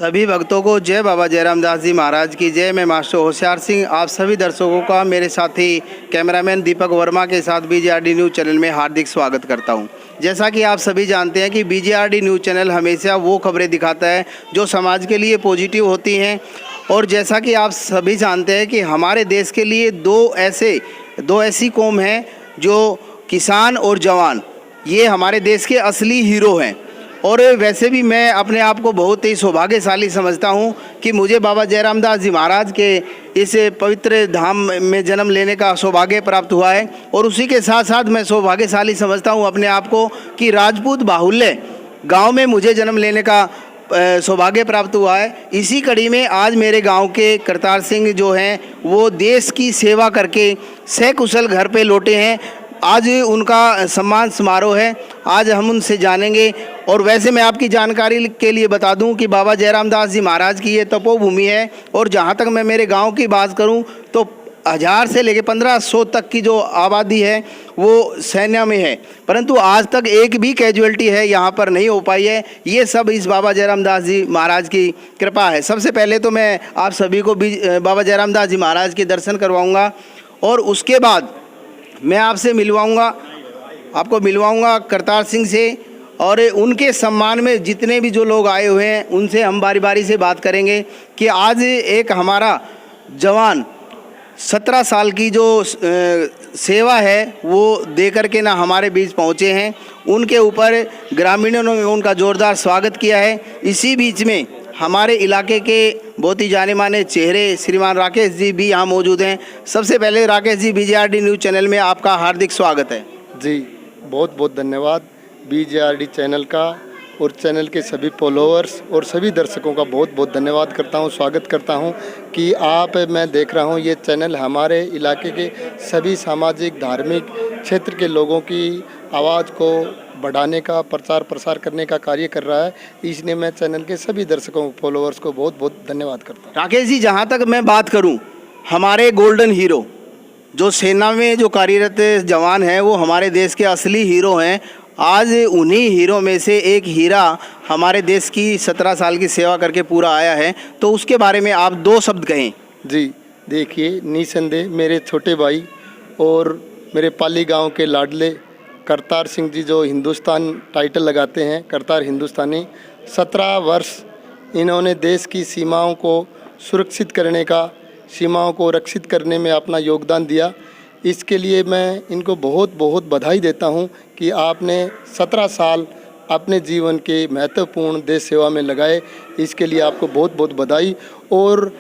सभी भक्तों को जय बाबा जयराम दास जी महाराज की जय। मैं मास्टर होशियार सिंह आप सभी दर्शकों का मेरे साथी कैमरामैन दीपक वर्मा के साथ बीजेआरडी न्यूज़ चैनल में हार्दिक स्वागत करता हूं। जैसा कि आप सभी जानते हैं कि बीजेआरडी न्यूज़ चैनल हमेशा वो खबरें दिखाता है जो समाज के लिए पॉजिटिव होती हैं। और जैसा कि आप सभी जानते हैं कि हमारे देश के लिए दो ऐसी कौम हैं जो किसान और जवान, ये हमारे देश के असली हीरो हैं। और वैसे भी मैं अपने आप को बहुत ही सौभाग्यशाली समझता हूं कि मुझे बाबा जयराम दास जी महाराज के इस पवित्र धाम में जन्म लेने का सौभाग्य प्राप्त हुआ है। और उसी के साथ साथ मैं सौभाग्यशाली समझता हूं अपने आप को कि राजपूत बाहुल्य गांव में मुझे जन्म लेने का सौभाग्य प्राप्त हुआ है। इसी कड़ी में आज मेरे गांव के करतार सिंह जो हैं वो देश की सेवा करके सकुशल घर पे लौटे हैं। आज उनका सम्मान समारोह है, आज हम उनसे जानेंगे। और वैसे मैं आपकी जानकारी के लिए बता दूं कि बाबा जयराम दास जी महाराज की ये तपोभूमि है। और जहां तक मैं मेरे गांव की बात करूं तो 1000 से लेकर 1500 तक की जो आबादी है वो सैन्य में है, परंतु आज तक एक भी कैजुअलिटी है यहाँ पर नहीं हो पाई है। ये सब इस बाबा जयराम दास जी महाराज की कृपा है। सबसे पहले तो मैं आप सभी को बाबा जयराम दास जी महाराज के दर्शन करवाऊँगा और उसके बाद मैं आपसे आपको मिलवाऊंगा करतार सिंह से। और उनके सम्मान में जितने भी जो लोग आए हुए हैं उनसे हम बारी बारी से बात करेंगे कि आज एक हमारा जवान 17 साल की जो सेवा है वो दे करके ना हमारे बीच पहुंचे हैं। उनके ऊपर ग्रामीणों ने उनका जोरदार स्वागत किया है। इसी बीच में हमारे इलाके के बहुत ही जाने माने चेहरे श्रीमान राकेश जी भी यहाँ मौजूद हैं। सबसे पहले राकेश जी, बीजेआरडी न्यूज़ चैनल में आपका हार्दिक स्वागत है। जी बहुत बहुत धन्यवाद बीजेआरडी चैनल का और चैनल के सभी फॉलोअर्स और सभी दर्शकों का बहुत बहुत धन्यवाद करता हूं, स्वागत करता हूं कि मैं देख रहा हूं ये चैनल हमारे इलाके के सभी सामाजिक धार्मिक क्षेत्र के लोगों की आवाज़ को बढ़ाने का, प्रचार प्रसार करने का कार्य कर रहा है। इसलिए मैं चैनल के सभी दर्शकों फॉलोअर्स को बहुत बहुत धन्यवाद करता हूँ। राकेश जी, जहाँ तक मैं बात करूँ, हमारे गोल्डन हीरो जो सेना में जो कार्यरत जवान हैं वो हमारे देश के असली हीरो हैं। आज उन्हीं हीरो में से एक हीरा हमारे देश की 17 साल की सेवा करके पूरा आया है, तो उसके बारे में आप 2 शब्द कहें। जी देखिए, निसंदेह मेरे छोटे भाई और मेरे पाली गांव के लाडले करतार सिंह जी जो हिंदुस्तान टाइटल लगाते हैं, करतार हिंदुस्तानी, 17 वर्ष इन्होंने देश की सीमाओं को सुरक्षित करने का, सीमाओं को रक्षित करने में अपना योगदान दिया। इसके लिए मैं इनको बहुत बहुत बधाई देता हूं कि आपने 17 साल अपने जीवन के महत्वपूर्ण देश सेवा में लगाए। इसके लिए आपको बहुत बहुत बधाई। और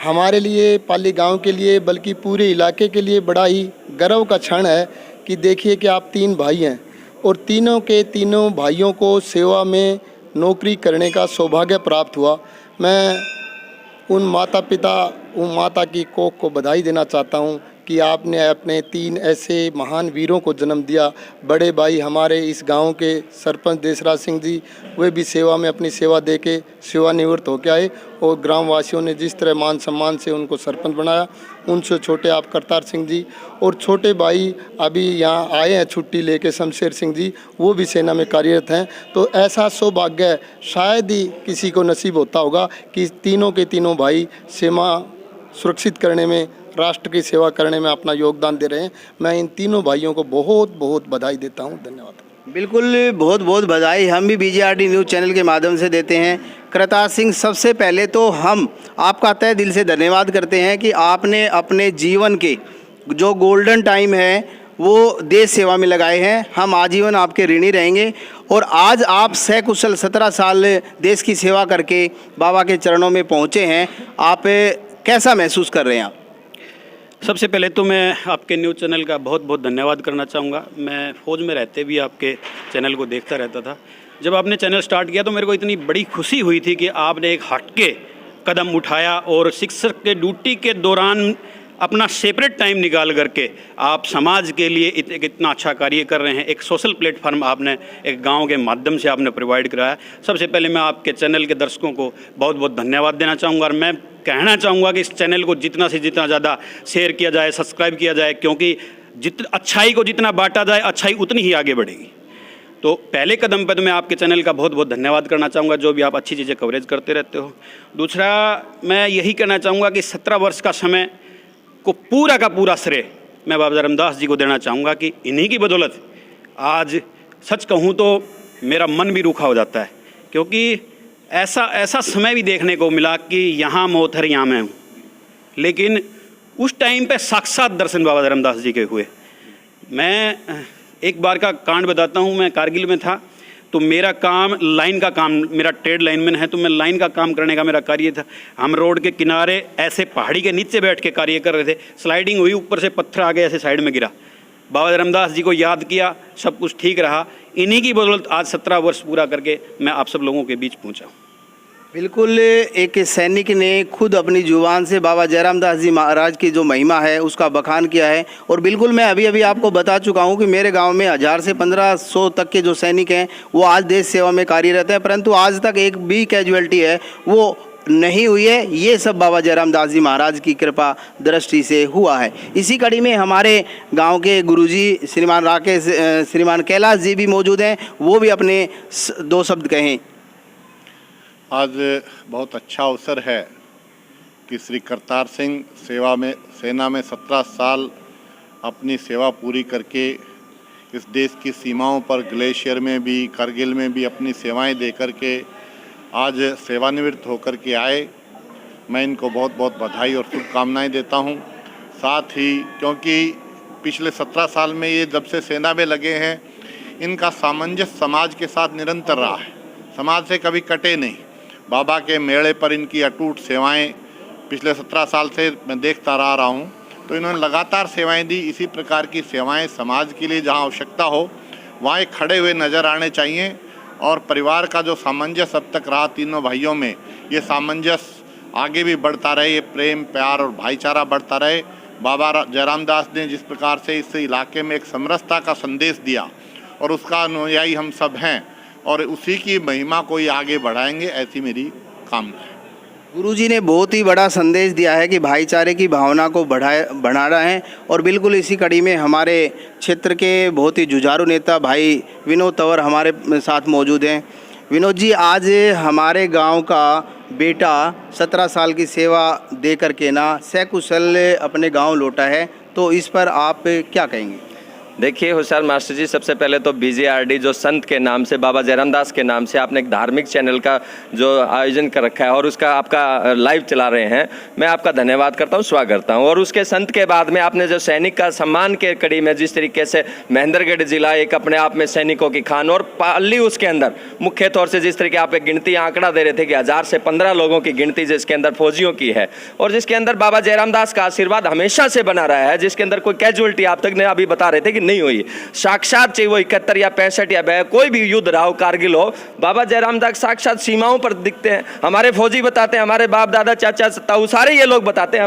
हमारे लिए, पाली गांव के लिए, बल्कि पूरे इलाके के लिए बड़ा ही गर्व का क्षण है कि देखिए कि आप 3 भाई हैं और तीनों भाइयों को सेवा में नौकरी करने का सौभाग्य प्राप्त हुआ। मैं उन माता की कोख को बधाई देना चाहता हूं कि आपने अपने 3 ऐसे महान वीरों को जन्म दिया। बड़े भाई हमारे इस गांव के सरपंच देशराज सिंह जी, वे भी सेवा में अपनी सेवा दे के सेवानिवृत्त होकर आए और ग्रामवासियों ने जिस तरह मान सम्मान से उनको सरपंच बनाया। उनसे छोटे आप करतार सिंह जी, और छोटे भाई अभी यहाँ आए हैं छुट्टी लेके, शमशेर सिंह जी, वो भी सेना में कार्यरत हैं। तो ऐसा सौभाग्य शायद ही किसी को नसीब होता होगा कि तीनों के तीनों भाई सीमा सुरक्षित करने में, राष्ट्र की सेवा करने में अपना योगदान दे रहे हैं। मैं इन तीनों भाइयों को बहुत बहुत बधाई देता हूं। धन्यवाद। बिल्कुल, बहुत बहुत बधाई हम भी बीजेआरडी न्यूज़ चैनल के माध्यम से देते हैं। करतार सिंह, सबसे पहले तो हम आपका तहे दिल से धन्यवाद करते हैं कि आपने अपने जीवन के जो गोल्डन टाइम है वो देश सेवा में लगाए हैं। हम आजीवन आपके ऋणी रहेंगे। और आज आप सकुशल 17 साल देश की सेवा करके बाबा के चरणों में पहुँचे हैं, आप कैसा महसूस कर रहे हैं आप? सबसे पहले तो मैं आपके न्यूज़ चैनल का बहुत बहुत धन्यवाद करना चाहूँगा। मैं फ़ौज में रहते भी आपके चैनल को देखता रहता था। जब आपने चैनल स्टार्ट किया तो मेरे को इतनी बड़ी खुशी हुई थी कि आपने एक हटके कदम उठाया और शिक्षक के ड्यूटी के दौरान अपना सेपरेट टाइम निकाल करके आप समाज के लिए इतना अच्छा कार्य कर रहे हैं। एक सोशल प्लेटफार्म आपने एक गांव के माध्यम से आपने प्रोवाइड कराया। सबसे पहले मैं आपके चैनल के दर्शकों को बहुत बहुत धन्यवाद देना चाहूँगा। और मैं कहना चाहूँगा कि इस चैनल को जितना से जितना ज़्यादा शेयर किया जाए, सब्सक्राइब किया जाए, क्योंकि अच्छाई को जितना बांटा जाए अच्छाई उतनी ही आगे बढ़ेगी। तो पहले कदम पर तो मैं आपके चैनल का बहुत बहुत धन्यवाद करना चाहूँगा, जो भी आप अच्छी चीज़ें कवरेज करते रहते हो। दूसरा मैं यही कहना चाहूँगा कि 17 वर्ष का समय को पूरा का पूरा श्रेय मैं बाबा जय रामदास जी को देना चाहूँगा कि इन्हीं की बदौलत आज सच कहूँ तो मेरा मन भी रूखा हो जाता है, क्योंकि ऐसा समय भी देखने को मिला कि यहाँ मौत है यहाँ मैं हूँ, लेकिन उस टाइम पे साक्षात दर्शन बाबा जय रामदास जी के हुए। मैं एक बार का कांड बताता हूँ। मैं कारगिल में था, तो मेरा काम लाइन का काम, मेरा ट्रेड लाइनमैन है, तो मैं लाइन का काम करने का मेरा कार्य था। हम रोड के किनारे ऐसे पहाड़ी के नीचे बैठ के कार्य कर रहे थे। स्लाइडिंग हुई, ऊपर से पत्थर आ गया, ऐसे साइड में गिरा। बाबा जय रामदास जी को याद किया, सब कुछ ठीक रहा। इन्हीं की बदौलत आज 17 वर्ष पूरा करके मैं आप सब लोगों के बीच पहुँचा। बिल्कुल, एक सैनिक ने खुद अपनी जुबान से बाबा जय रामदास जी महाराज की जो महिमा है उसका बखान किया है। और बिल्कुल मैं अभी आपको बता चुका हूं कि मेरे गांव में 1000 से 1500 तक के जो सैनिक हैं वो आज देश सेवा में कार्यरत हैं, परंतु आज तक एक भी कैजुअल्टी है वो नहीं हुई है। ये सब बाबा जय रामदास जी महाराज की कृपा दृष्टि से हुआ है। इसी कड़ी में हमारे गांव के गुरुजी श्रीमान कैलाश जी भी मौजूद हैं, वो भी अपने 2 शब्द कहें। आज बहुत अच्छा अवसर है कि श्री करतार सिंह सेना में 17 साल अपनी सेवा पूरी करके इस देश की सीमाओं पर ग्लेशियर में भी, करगिल में भी अपनी सेवाएं दे करके आज सेवानिवृत्त होकर के आए। मैं इनको बहुत बहुत बधाई और शुभकामनाएं देता हूं। साथ ही क्योंकि पिछले 17 साल में ये जब से सेना में लगे हैं, इनका सामंजस्य समाज के साथ निरंतर रहा है, समाज से कभी कटे नहीं। बाबा के मेले पर इनकी अटूट सेवाएं पिछले 17 साल से मैं देखता रहा हूँ, तो इन्होंने लगातार सेवाएं दी। इसी प्रकार की सेवाएं समाज के लिए जहाँ आवश्यकता हो वहाँ खड़े हुए नज़र आने चाहिए। और परिवार का जो सामंजस्य अब तक रहा तीनों भाइयों में, ये सामंजस्य आगे भी बढ़ता रहे, ये प्रेम प्यार और भाईचारा बढ़ता रहे। बाबा जय रामदास ने जिस प्रकार से इस इलाके में एक समरसता का संदेश दिया और उसका अनुयायी हम सब हैं, और उसी की महिमा को ही आगे बढ़ाएंगे, ऐसी मेरी कामना है। गुरुजी ने बहुत ही बड़ा संदेश दिया है कि भाईचारे की भावना को बढ़ा रहे हैं। और बिल्कुल इसी कड़ी में हमारे क्षेत्र के बहुत ही जुझारू नेता भाई विनोद तंवर हमारे साथ मौजूद हैं। विनोद जी, आज हमारे गांव का बेटा 17 साल की सेवा दे करके ना सकुशल अपने गांव लौटा है, तो इस पर आप क्या कहेंगे? देखिए होशियार मास्टर जी, सबसे पहले तो BJRD जो संत के नाम से, बाबा जय रामदास के नाम से आपने एक धार्मिक चैनल का जो आयोजन कर रखा है और उसका आपका लाइव चला रहे हैं, मैं आपका धन्यवाद करता हूं, स्वागत करता हूं। और उसके संत के बाद में आपने जो सैनिक का सम्मान के कड़ी में जिस तरीके से महेंद्रगढ़ जिला एक अपने आप में सैनिकों की खान और पाली उसके अंदर मुख्य तौर से जिस तरीके आप एक गिनती आंकड़ा दे रहे थे कि 1000 से 15 लोगों की गिनती जिसके अंदर फौजियों की है और जिसके अंदर बाबा जय रामदास का आशीर्वाद हमेशा से बना रहा है, जिसके अंदर कोई कैजुअलिटी आप तक ने अभी बता रहे थे कि नहीं हुई। साक्षात चाहे वो 71 या 65 या कोई भी युद्ध रहा हो, कारगिल हो, बाबा जय रामदास साक्षात सीमाओं पर दिखते हैं। हमारे फौजी बताते हैं, हमारे बाप दादा चाचा ताऊ सारे ये लोग बताते हैं,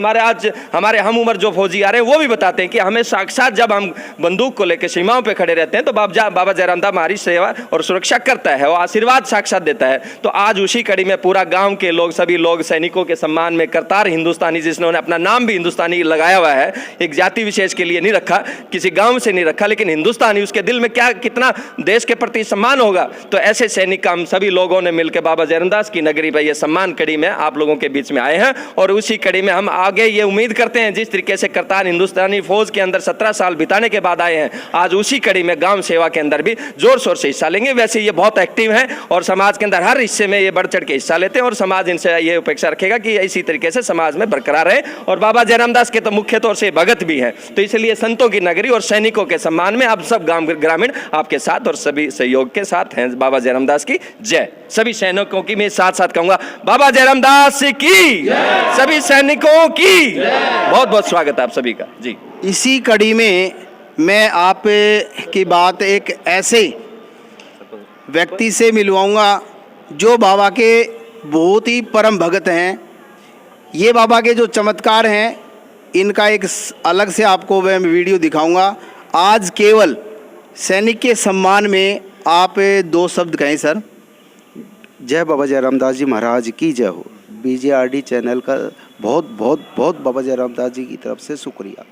हमारे हम उम्र जो फौजी आ रहे हैं वो भी बताते हैं कि हमें साक्षात जब हम बंदूक को लेकर सीमाओं पर खड़े रहते हैं तो बाबा जय रामदास हमारी सेवा और सुरक्षा करता है, वो आशीर्वाद साक्षात देता है। तो आज उसी कड़ी में पूरा गाँव के लोग, सभी लोग सैनिकों के सम्मान में करतार हिंदुस्तानी, जिसने अपना नाम भी हिंदुस्तानी लगाया हुआ है, एक जाति विशेष के लिए नहीं रखा, किसी गाँव से नहीं रखा, लेकिन हिंदुस्तानी उसके दिल में क्या कितना देश के प्रति सम्मान होगा। तो ऐसे सैनिक का हम सभी लोगों ने मिलकर बाबा जय रामदास की नगरी पर ये सम्मान कड़ी में आप लोगों के बीच में आए हैं और उसी कड़ी में हम आगे ये उम्मीद करते हैं जिस तरीके से करतार हिंदुस्तानी फौज के अंदर 17 साल बिताने के बाद आए हैं, आज उसी कड़ी में गांव सेवा के अंदर भी जोर शोर से हिस्सा लेंगे। वैसे ये बहुत एक्टिव हैं और समाज के अंदर हर हिस्से में ये बढ़ चढ़ के हिस्सा लेते हैं और समाज इनसे ये अपेक्षा रखेगा कि इसी तरीके से समाज में बरकरार रहे। और बाबा जय रामदास के तो मुख्य तौर से भगत भी हैं, तो इसलिए संतों की नगरी और सैनिकों के सम्मान में आप सब ग्रामीण आपके साथ और सभी सहयोग के साथ हैं। बाबा जय रामदास की जय। सभी सैनिकों की मैं साथ साथ कहूंगा बाबा जय रामदास की, सभी सैनिकों की बहुत बहुत स्वागत है आप सभी का जी। इसी कड़ी में मैं आप की बात एक ऐसे व्यक्ति से मिलवाऊंगा जो बाबा के बहुत ही परम भगत हैं। ये बाबा के जो चमत्कार हैं इनका एक अलग से आपको मैं वीडियो दिखाऊंगा। आज केवल सैनिक के सम्मान में आप 2 शब्द कहें सर। जय बाबा जय रामदास जी महाराज की जय हो। BJRD चैनल का बहुत बहुत बहुत बाबा जय रामदास जी की तरफ से शुक्रिया।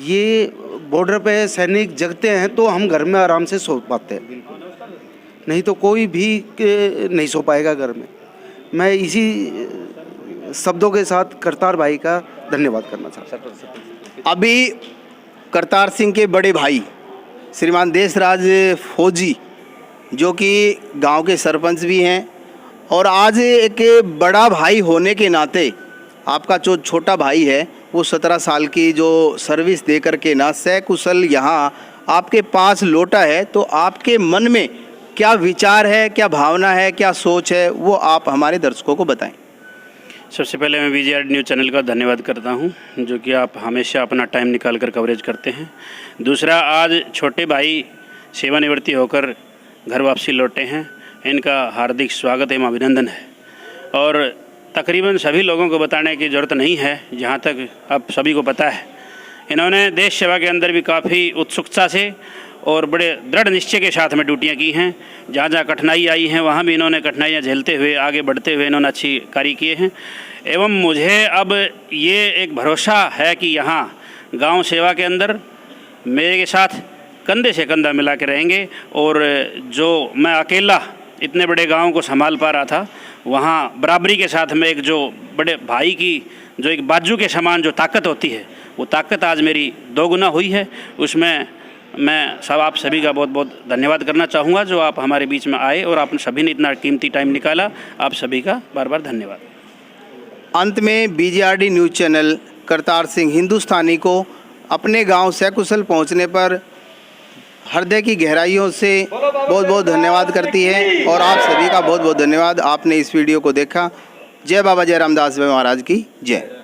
ये बॉर्डर पे सैनिक जगते हैं तो हम घर में आराम से सो पाते हैं, नहीं तो कोई भी नहीं सो पाएगा घर में। मैं इसी शब्दों के साथ करतार भाई का धन्यवाद करना चाहता हूँ। अभी करतार सिंह के बड़े भाई श्रीमान देशराज फौजी, जो कि गांव के सरपंच भी हैं, और आज एक बड़ा भाई होने के नाते आपका जो छोटा भाई है वो 17 साल की जो सर्विस दे करके ना सकुशल यहाँ आपके पास लौटा है, तो आपके मन में क्या विचार है, क्या भावना है, क्या सोच है, वो आप हमारे दर्शकों को बताएं। सबसे पहले मैं VGRD न्यूज़ चैनल का धन्यवाद करता हूं, जो कि आप हमेशा अपना टाइम निकाल कर कवरेज करते हैं। दूसरा, आज छोटे भाई सेवानिवृत्ति होकर घर वापसी लौटे हैं, इनका हार्दिक स्वागत एवं अभिनंदन है। और तकरीबन सभी लोगों को बताने की ज़रूरत नहीं है, जहां तक अब सभी को पता है। इन्होंने देश सेवा के अंदर भी काफ़ी उत्सुकता से और बड़े दृढ़ निश्चय के साथ में ड्यूटियाँ की हैं। जहाँ जहाँ कठिनाई आई हैं वहाँ भी इन्होंने कठिनाइयाँ झेलते हुए आगे बढ़ते हुए इन्होंने अच्छी कार्य किए हैं। एवं मुझे अब ये एक भरोसा है कि यहाँ गांव सेवा के अंदर मेरे के साथ कंधे से कंधा मिला के रहेंगे, और जो मैं अकेला इतने बड़े गांव को संभाल पा रहा था, वहाँ बराबरी के साथ में एक जो बड़े भाई की जो एक बाजू के समान जो ताकत होती है, वो ताकत आज मेरी 2 गुना हुई है। उसमें मैं आप सभी का बहुत बहुत धन्यवाद करना चाहूँगा, जो आप हमारे बीच में आए और आप सभी ने इतना कीमती टाइम निकाला। आप सभी का बार बार धन्यवाद। अंत में VGRD news channel Kartar Singh Hindustani को अपने गांव सकुशल पहुंचने पर हृदय की गहराइयों से बहुत बहुत धन्यवाद करती है, और आप सभी का बहुत बहुत धन्यवाद। आपने इस वीडियो को देखा। जय बाबा जयराम दास महाराज की जय।